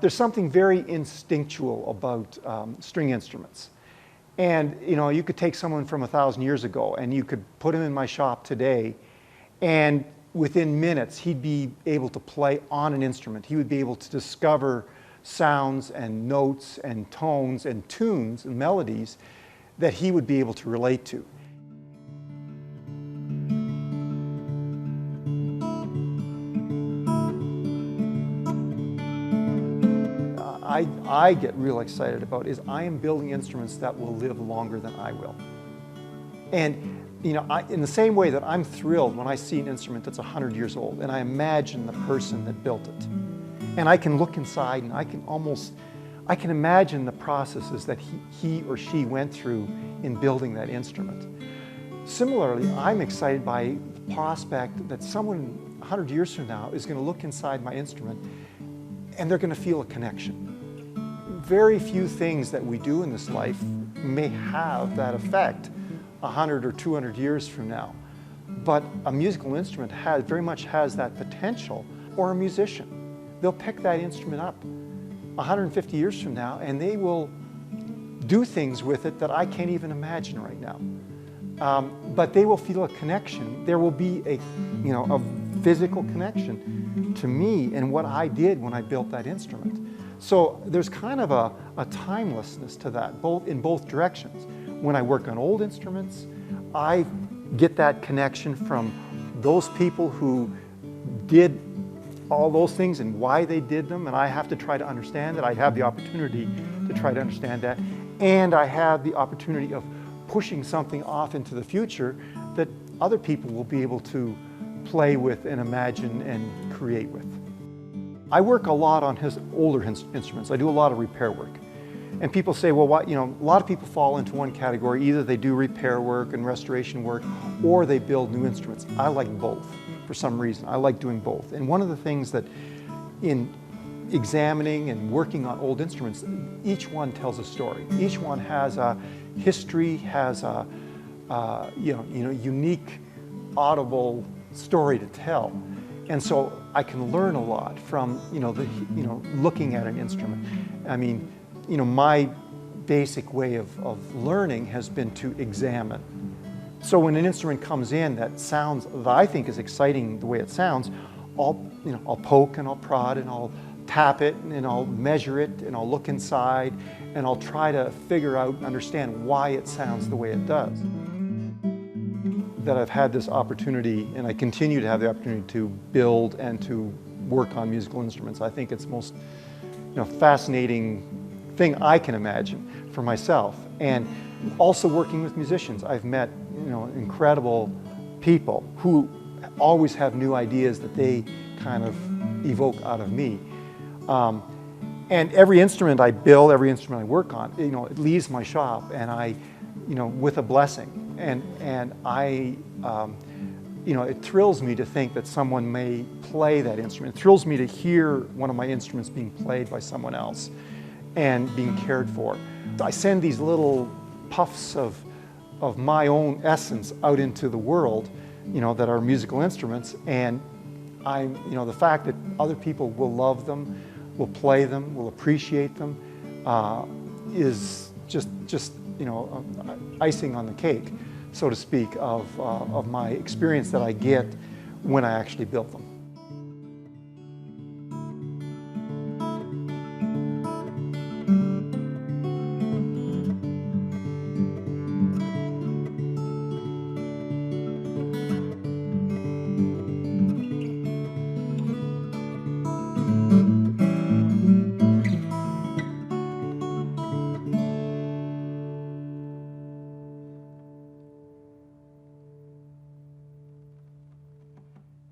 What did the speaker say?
There's something very instinctual about string instruments. And you could take someone from 1,000 years ago and you could put him in my shop today, and within minutes he'd be able to play on an instrument. He would be able to discover sounds and notes and tones and tunes and melodies that he would be able to relate to. I get real excited about is I am building instruments that will live longer than I will. And in the same way that I'm thrilled when I see an instrument that's 100 years old and I imagine the person that built it. And I can look inside and I can imagine the processes that he or she went through in building that instrument. Similarly, I'm excited by the prospect that someone 100 years from now is going to look inside my instrument and they're going to feel a connection. Very few things that we do in this life may have that effect 100 or 200 years from now. But a musical instrument very much has that potential, or a musician. They'll pick that instrument up 150 years from now and they will do things with it that I can't even imagine right now. But they will feel a connection. There will be a physical connection to me and what I did when I built that instrument. So there's kind of a timelessness to that, in both directions. When I work on old instruments, I get that connection from those people who did all those things and why they did them, and I have to try to understand that. I have the opportunity to try to understand that, and I have the opportunity of pushing something off into the future that other people will be able to play with and imagine and create with. I work a lot on his older instruments. I do a lot of repair work. And people say, well, a lot of people fall into one category. Either they do repair work and restoration work, or they build new instruments. I like both for some reason. I like doing both. And one of the things that in examining and working on old instruments, each one tells a story. Each one has a history, has a unique, audible story to tell. And so I can learn a lot from looking at an instrument. I mean, my basic way of learning has been to examine. So when an instrument comes in that sounds, that I think is exciting the way it sounds, I'll poke and I'll prod and I'll tap it and I'll measure it and I'll look inside and I'll try to figure out and understand why it sounds the way it does. That I've had this opportunity, and I continue to have the opportunity to build and to work on musical instruments. I think it's the most fascinating thing I can imagine for myself. And also working with musicians, I've met incredible people who always have new ideas that they kind of evoke out of me. And every instrument I build, every instrument I work on, it leaves my shop and with a blessing. And I, it thrills me to think that someone may play that instrument. It thrills me to hear one of my instruments being played by someone else and being cared for. I send these little puffs of my own essence out into the world, that are musical instruments, and the fact that other people will love them, will play them, will appreciate them, is just icing on the cake, so to speak, of my experience that I get when I actually build them.